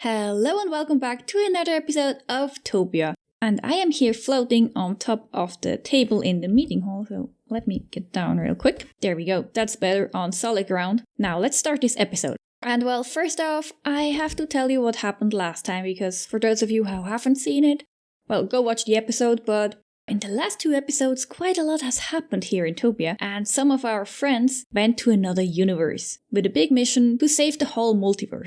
Hello and welcome back to another episode of Topia. And I am here floating on top of the table in the meeting hall, so let me get down real quick. There we go, that's better on solid ground. Now let's start this episode. And well, first off, I have to tell you what happened last time, because for those of you who haven't seen it, well, go watch the episode, but in the last 2 episodes, quite a lot has happened here in Topia, and some of our friends went to another universe with a big mission to save the whole multiverse.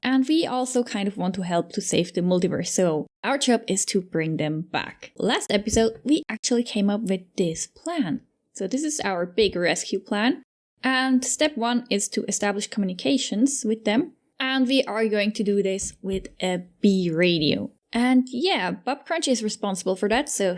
And we also kind of want to help to save the multiverse, so our job is to bring them back. Last episode, we actually came up with this plan. So this is our big rescue plan, and step 1 is to establish communications with them, and we are going to do this with a B radio. And yeah, Bapcrunch is responsible for that, so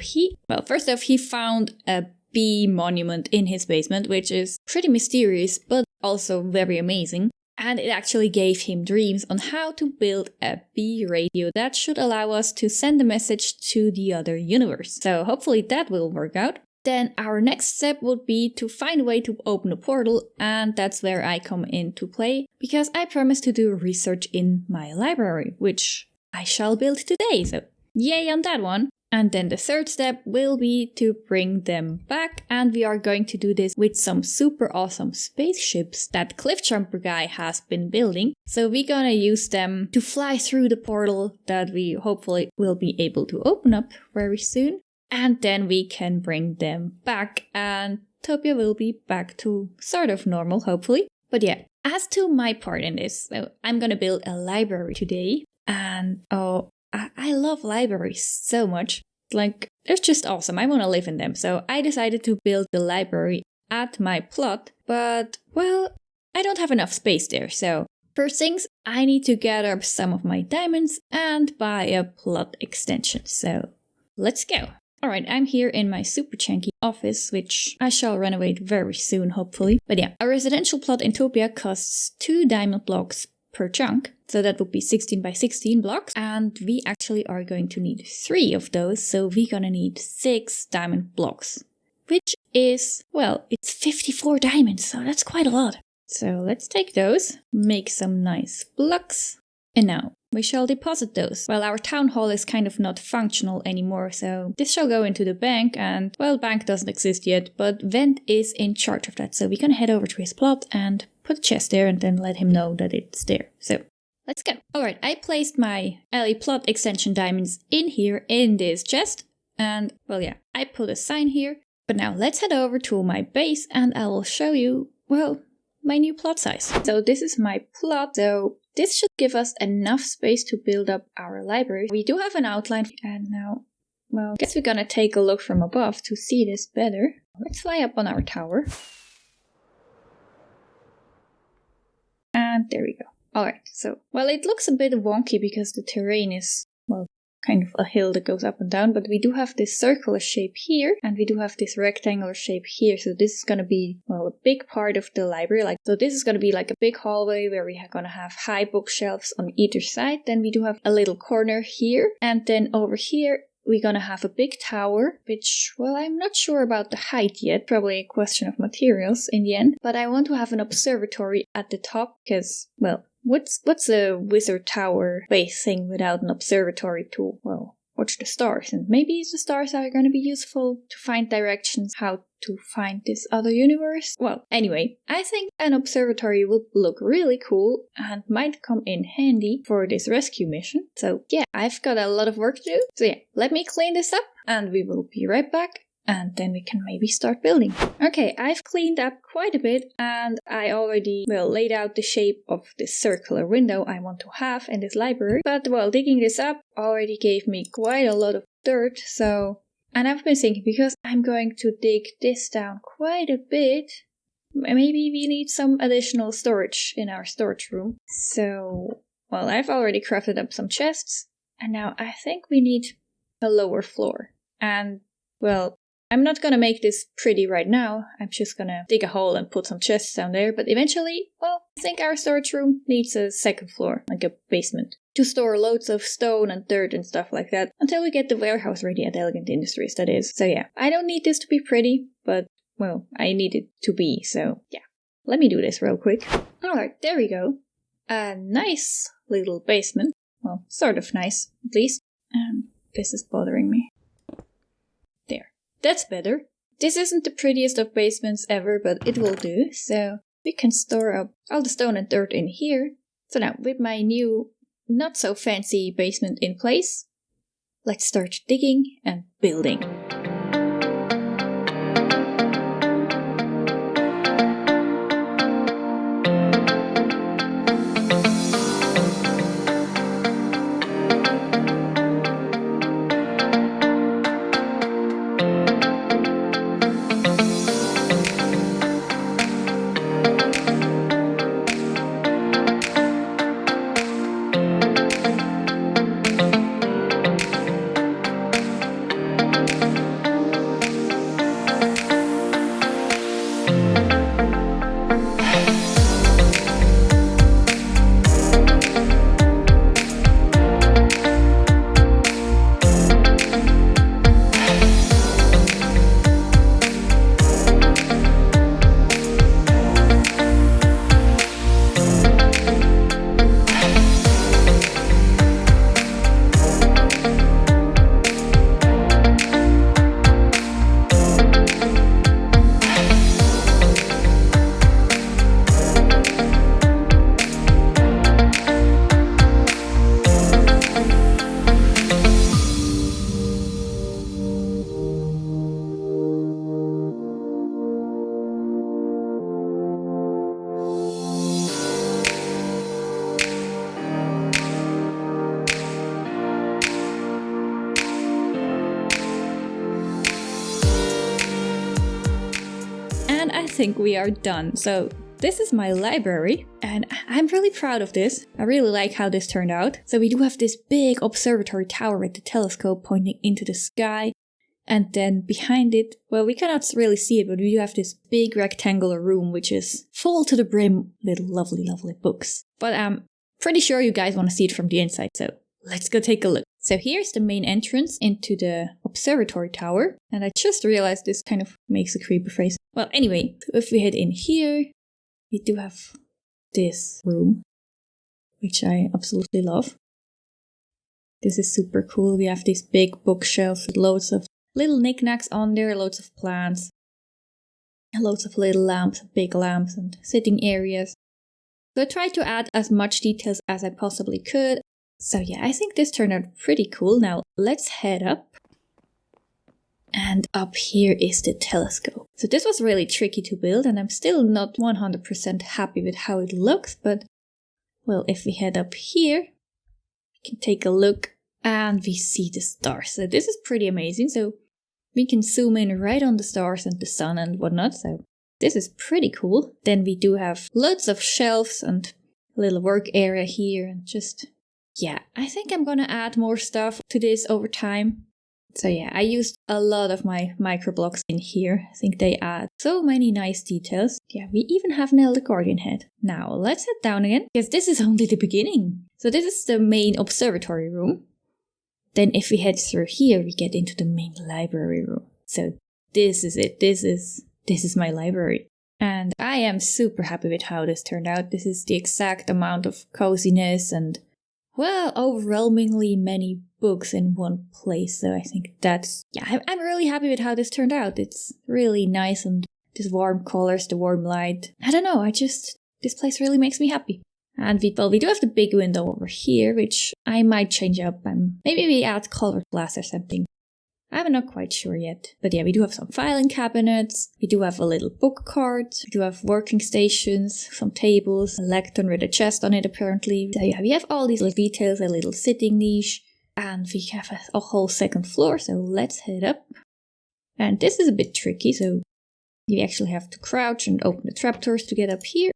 first off, he found a bee monument in his basement, which is pretty mysterious, but also very amazing. And it actually gave him dreams on how to build a bee radio that should allow us to send a message to the other universe. So hopefully that will work out. Then our next step would be to find a way to open a portal, and that's where I come into play, because I promised to do research in my library, which I shall build today, so yay on that one. And then the third step will be to bring them back, and we are going to do this with some super awesome spaceships that Cliffjumper guy has been building. So we're gonna use them to fly through the portal that we hopefully will be able to open up very soon. And then we can bring them back, and Topia will be back to sort of normal, hopefully. But yeah, as to my part in this, so I'm gonna build a library today. And I love libraries so much. Like, they're just awesome. I want to live in them. So I decided to build the library at my plot. But, well, I don't have enough space there. So first things, I need to gather up some of my diamonds and buy a plot extension. So let's go. Alright, I'm here in my super chunky office, which I shall renovate very soon, hopefully. But yeah, a residential plot in Topia costs 2 diamond blocks per chunk, so that would be 16 by 16 blocks, and we actually are going to need 3 of those, so we're gonna need 6 diamond blocks, which is, well, it's 54 diamonds, so that's quite a lot. So let's take those, make some nice blocks, and now we shall deposit those. Well, our town hall is kind of not functional anymore, so this shall go into the bank, and, well, bank doesn't exist yet, but Vent is in charge of that, so we're gonna head over to his plot and put a chest there and then let him know that it's there. So let's go. Alright, I placed my alley plot extension diamonds in here in this chest. And well, yeah, I put a sign here. But now let's head over to my base and I will show you, well, my new plot size. So this is my plot. So this should give us enough space to build up our library. We do have an outline. And now, well, I guess we're gonna take a look from above to see this better. Let's fly up on our tower. And there we go. Alright, so, well, it looks a bit wonky because the terrain is, well, kind of a hill that goes up and down, but we do have this circular shape here, and we do have this rectangular shape here, so this is gonna be, well, a big part of the library. So this is gonna be like a big hallway where we are gonna have high bookshelves on either side. Then we do have a little corner here, and then over here we're gonna have a big tower, which, well, I'm not sure about the height yet. Probably a question of materials in the end. But I want to have an observatory at the top, because, well, what's a wizard tower base thing without an observatory to, well, watch the stars? And maybe the stars are gonna be useful to find directions, how to find this other universe. Well, anyway, I think an observatory would look really cool and might come in handy for this rescue mission. So yeah, I've got a lot of work to do. So yeah, let me clean this up and we will be right back. And then we can maybe start building. Okay, I've cleaned up quite a bit and I already, well, laid out the shape of this circular window I want to have in this library. But, well, digging this up already gave me quite a lot of dirt, so... And I've been thinking, because I'm going to dig this down quite a bit, maybe we need some additional storage in our storage room. So, well, I've already crafted up some chests, and now I think we need a lower floor. And, well, I'm not gonna make this pretty right now. I'm just gonna dig a hole and put some chests down there. But eventually, well, I think our storage room needs a second floor, like a basement, to store loads of stone and dirt and stuff like that, until we get the warehouse ready at Elegant Industries, that is. So yeah, I don't need this to be pretty, but, well, I need it to be, so yeah. Let me do this real quick. Alright, there we go. A nice little basement. Well, sort of nice, at least. And this is bothering me. There. That's better. This isn't the prettiest of basements ever, but it will do. So we can store up all the stone and dirt in here. So now, with my new, not so fancy basement in place, let's start digging and building. I think we are done. So this is my library and I'm really proud of this. I really like how this turned out. So we do have this big observatory tower with the telescope pointing into the sky. And then behind it, well, we cannot really see it, but we do have this big rectangular room which is full to the brim with lovely, lovely books. But I'm pretty sure you guys want to see it from the inside, so let's go take a look. So here's the main entrance into the observatory tower. And I just realized this kind of makes a creepy face. Well, anyway, if we head in here, we do have this room, which I absolutely love. This is super cool. We have these big bookshelves with loads of little knickknacks on there, loads of plants, and loads of little lamps, big lamps, and sitting areas. So I tried to add as much details as I possibly could. So yeah, I think this turned out pretty cool. Now let's head up. And up here is the telescope. So this was really tricky to build and I'm still not 100% happy with how it looks. But well, if we head up here, we can take a look and we see the stars. So this is pretty amazing. So we can zoom in right on the stars and the sun and whatnot. So this is pretty cool. Then we do have loads of shelves and a little work area here and just... yeah, I think I'm gonna add more stuff to this over time. So yeah, I used a lot of my microblocks in here. I think they add so many nice details. Yeah, we even have an elder guardian head. Now let's head down again, because this is only the beginning. So this is the main observatory room. Then if we head through here, we get into the main library room. So this is it. This is my library. And I am super happy with how this turned out. This is the exact amount of coziness and, well, overwhelmingly many books in one place. So I think that's, yeah, I'm really happy with how this turned out. It's really nice and this warm colors, the warm light. I don't know, this place really makes me happy. And we do have the big window over here, which I might change up. Maybe we add colored glass or something. I'm not quite sure yet. But yeah, we do have some filing cabinets. We do have a little book cart. We do have working stations, some tables, a lectern with a chest on it apparently. So yeah, we have all these little details, a little sitting niche. And we have a whole second floor, so let's head up. And this is a bit tricky, so you actually have to crouch and open the trapdoors to get up here.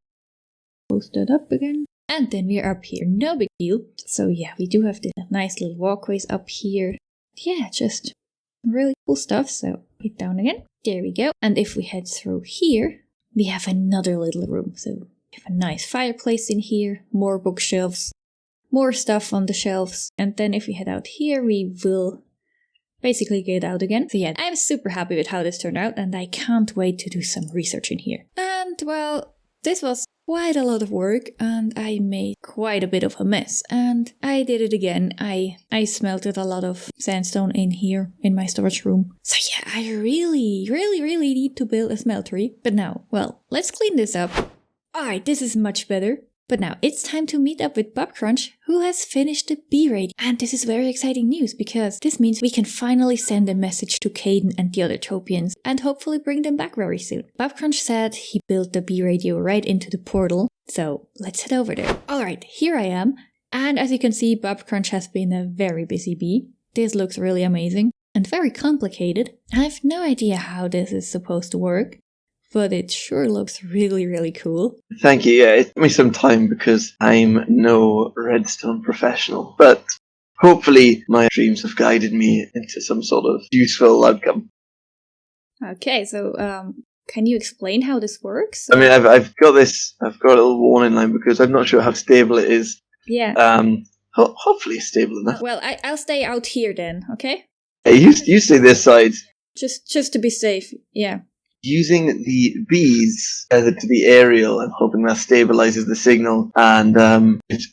Close that up again. And then we are up here, no big deal. So yeah, we do have the nice little walkways up here. Yeah, just really cool stuff, so hit down again. There we go. And if we head through here, we have another little room. So we have a nice fireplace in here, more bookshelves, more stuff on the shelves. And then if we head out here, we will basically get out again. So yeah, I'm super happy with how this turned out and I can't wait to do some research in here. And well, this was quite a lot of work and I made quite a bit of a mess. And I did it again. I smelted a lot of sandstone in here in my storage room. So yeah, I really need to build a smeltery. But now, well, let's clean this up. Alright, this is much better. But now it's time to meet up with Bapcrunch, who has finished the B radio. And this is very exciting news because this means we can finally send a message to Caden and the other Topians and hopefully bring them back very soon. Bapcrunch said he built the B radio right into the portal, so let's head over there. Alright, here I am. And as you can see, Bapcrunch has been a very busy bee. This looks really amazing and very complicated. I have no idea how this is supposed to work. But it sure looks really cool. Thank you. Yeah, it took me some time because I'm no redstone professional. But hopefully my dreams have guided me into some sort of useful outcome. Okay, so can you explain how this works? I mean, I've got a little warning line because I'm not sure how stable it is. Yeah. Hopefully it's stable enough. Well, I'll stay out here then, okay? Hey, you stay this side. Just to be safe, yeah. Using the bees tethered to the aerial and hoping that stabilizes the signal, and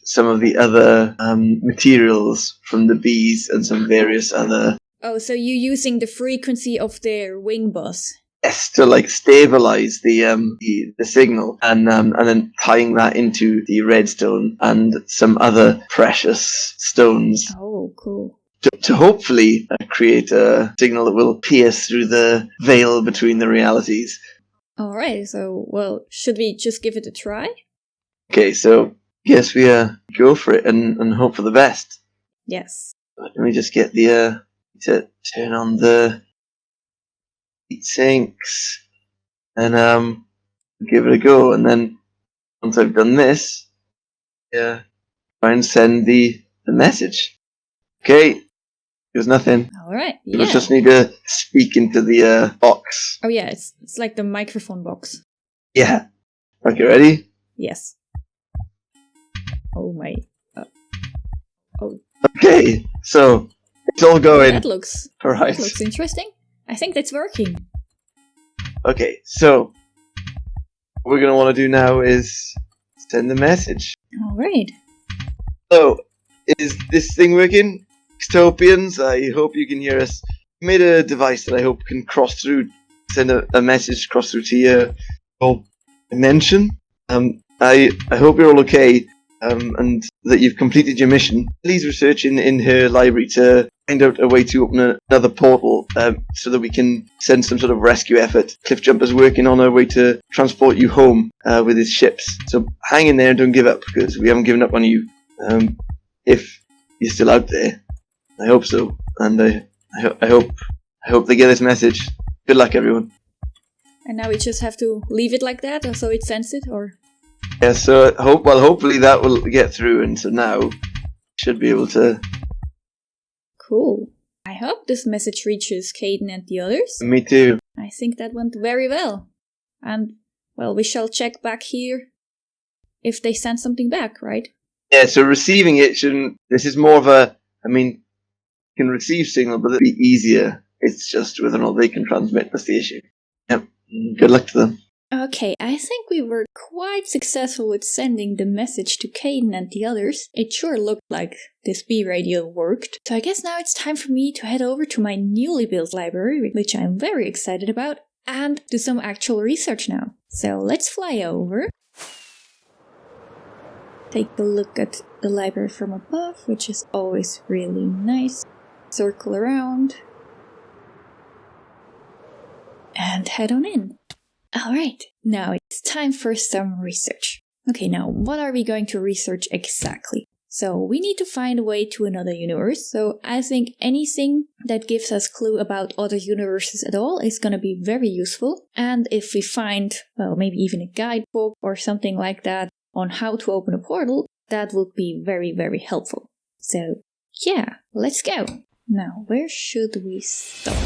some of the other materials from the bees and some various other... Oh, so you're using the frequency of their wing buzz? Yes, to stabilize the signal, and then tying that into the redstone and some other precious stones. Oh, cool. To hopefully create a signal that will pierce through the veil between the realities. Alright, so, well, should we just give it a try? Okay, so, yes, we go for it and hope for the best. Yes. Let me just get the, to turn on the heat sinks, and give it a go, and then, once I've done this, try and send the message. Okay. There's nothing. Alright, yeah. You just need to speak into the box. Oh yeah, it's like the microphone box. Yeah. Okay, ready? Yes. Oh my... Oh. Okay, so it's all going. That looks interesting. I think that's working. Okay, so what we're going to want to do now is send the message. Alright. So, is this thing working? Topians, I hope you can hear us. We made a device that I hope can send a message cross through to your dimension. I hope you're all okay, and that you've completed your mission. Please research in her library to find out a way to open another portal, so that we can send some sort of rescue effort. Cliffjumper's working on a way to transport you home with his ships. So hang in there and don't give up, because we haven't given up on you. If you're still out there. I hope so, and I hope they get this message. Good luck, everyone. And now we just have to leave it like that, or so it sends it, or? Yeah. So hopefully that will get through, and so now should be able to. Cool. I hope this message reaches Caden and the others. Me too. I think that went very well, and well, we shall check back here if they send something back, right? Yeah. So receiving it shouldn't. This is more of a. I mean. Can receive signal, but it'd be easier. It's just whether or not they can transmit. That's the issue. Yep. Good luck to them. Okay, I think we were quite successful with sending the message to Caden and the others. It sure looked like this B radio worked. So I guess now it's time for me to head over to my newly built library, which I'm very excited about, and do some actual research now. So let's fly over. Take a look at the library from above, which is always really nice. Circle around and head on in. Alright, now it's time for some research. Okay, now what are we going to research exactly? So we need to find a way to another universe, so I think anything that gives us clue about other universes at all is going to be very useful. And if we find, well, maybe even a guidebook or something like that on how to open a portal, that would be very helpful. So yeah, let's go. Now, where should we start?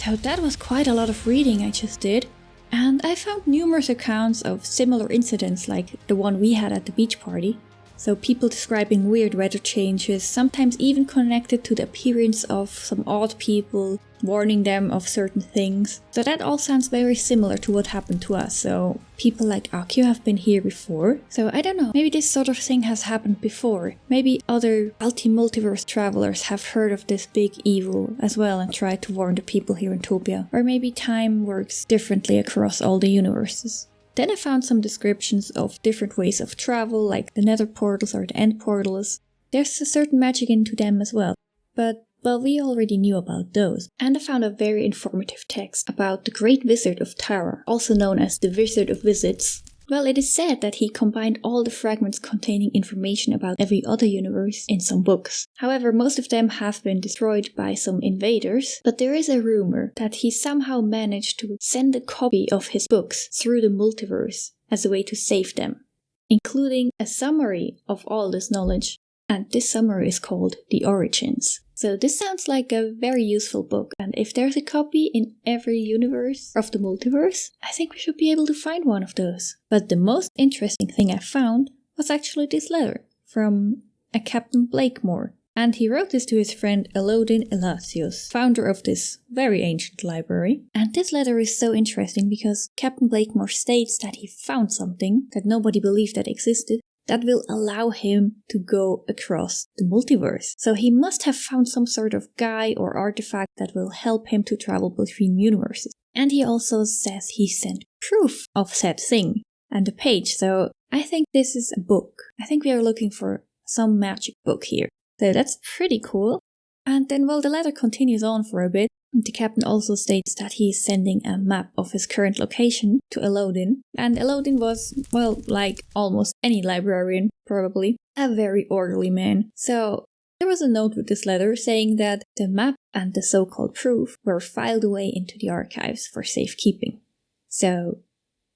So that was quite a lot of reading I just did. And I found numerous accounts of similar incidents like the one we had at the beach party. So people describing weird weather changes, sometimes even connected to the appearance of some odd people, warning them of certain things. So that all sounds very similar to what happened to us. So people like Akio have been here before. So I don't know, maybe this sort of thing has happened before. Maybe other multiverse travelers have heard of this big evil as well and tried to warn the people here in Topia. Or maybe time works differently across all the universes. Then I found some descriptions of different ways of travel, like the nether portals or the end portals. There's a certain magic into them as well, but well, we already knew about those. And I found a very informative text about the Great Wizard of Tara, also known as the Wizard of Wizards. Well, it is said that he combined all the fragments containing information about every other universe in some books. However, most of them have been destroyed by some invaders, but there is a rumor that he somehow managed to send a copy of his books through the multiverse as a way to save them, including a summary of all this knowledge. And this summary is called The Origins. So this sounds like a very useful book, and if there's a copy in every universe of the multiverse, I think we should be able to find one of those. But the most interesting thing I found was actually this letter from a Captain Blakemore. And he wrote this to his friend Elodin Elasius, founder of this very ancient library. And this letter is so interesting because Captain Blakemore states that he found something that nobody believed that existed, that will allow him to go across the multiverse. So he must have found some sort of guy or artifact that will help him to travel between universes. And he also says he sent proof of said thing and a page. So I think this is a book. I think we are looking for some magic book here. So that's pretty cool. And then, well, the letter continues on for a bit. The captain also states that he is sending a map of his current location to Elodin. And Elodin was, well, like almost any librarian, probably, a very orderly man. So there was a note with this letter saying that the map and the so-called proof were filed away into the archives for safekeeping. So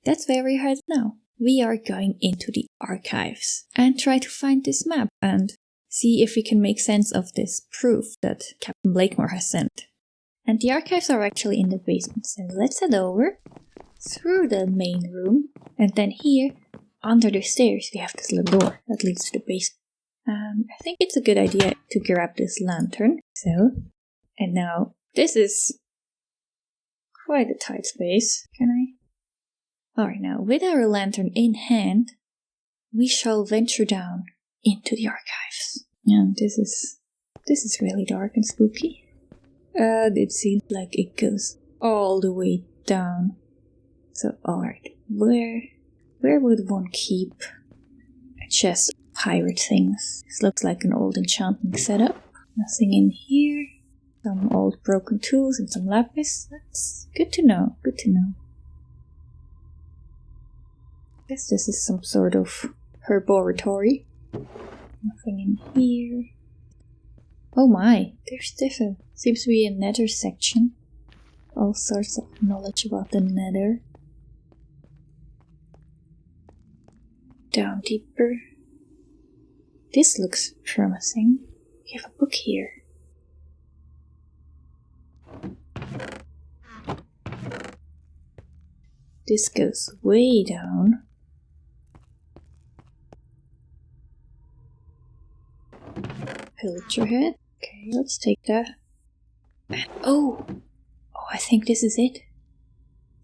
that's where we are now. We are going into the archives and try to find this map and see if we can make sense of this proof that Captain Blakemore has sent. And the archives are actually in the basement, so let's head over through the main room. And then here, under the stairs, we have this little door that leads to the basement. I think it's a good idea to grab this lantern. So, and now, this is quite a tight space. Can I? Alright, now, with our lantern in hand, we shall venture down into the archives. And this is really dark and spooky. It seems like it goes all the way down. So, alright, where would one keep a chest of pirate things? This looks like an old enchanting setup. Nothing in here. Some old broken tools and some lapis. That's good to know, good to know. Guess this is some sort of herboratory. Nothing in here. Oh my, there's different. Seems to be a nether section. All sorts of knowledge about the nether. Down deeper. This looks promising. We have a book here. This goes way down. Pillager head. Okay, let's take that. And oh, I think this is it.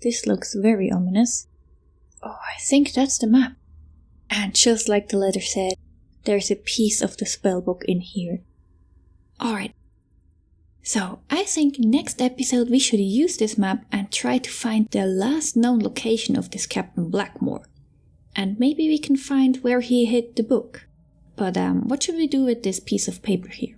This looks very ominous. Oh, I think that's the map. And just like the letter said, there's a piece of the spellbook in here. Alright. So, I think next episode we should use this map and try to find the last known location of this Captain Blakemore. And maybe we can find where he hid the book. But what should we do with this piece of paper here?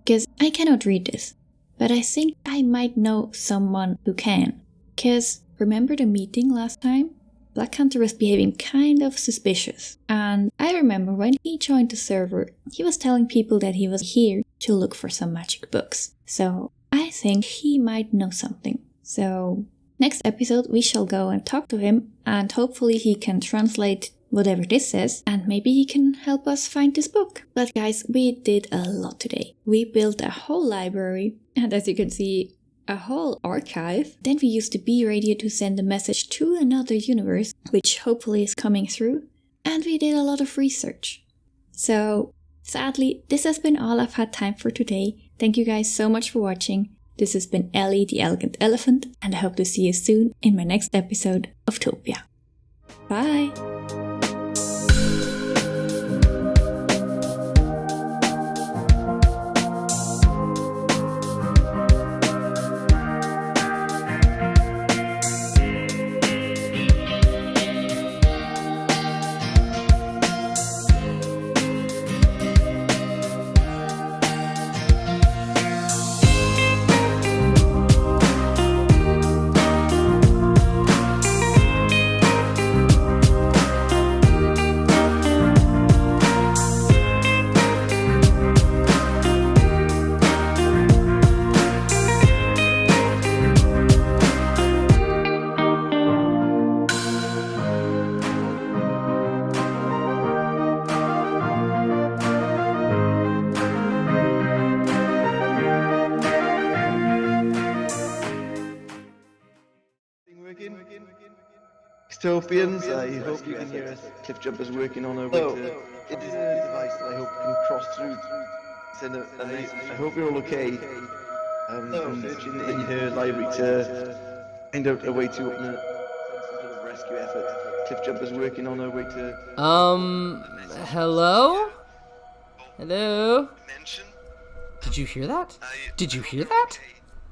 Because I cannot read this, but I think I might know someone who can. Because remember the meeting last time? Black Hunter was behaving kind of suspicious. And I remember when he joined the server, he was telling people that he was here to look for some magic books. So I think he might know something. So next episode we shall go and talk to him, and hopefully he can translate whatever this says, and maybe he can help us find this book. But guys, we did a lot today. We built a whole library, and as you can see, a whole archive. Then we used the B radio to send a message to another universe, which hopefully is coming through. And we did a lot of research. So, sadly, this has been all I've had time for today. Thank you guys so much for watching. This has been Ellie the Elegant Elephant, and I hope to see you soon in my next episode of Topia. Bye! Topians, I hope you can hear us. Cliff Jumper's working on her way to... It is a device that I hope can cross through, send a message. I hope you're all okay. I'm searching in her library to find out a way to open a sort of rescue effort. Cliff Jumper's working on her way to... Hello? Hello? Did you hear that? Did you hear that?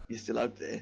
You're still out there.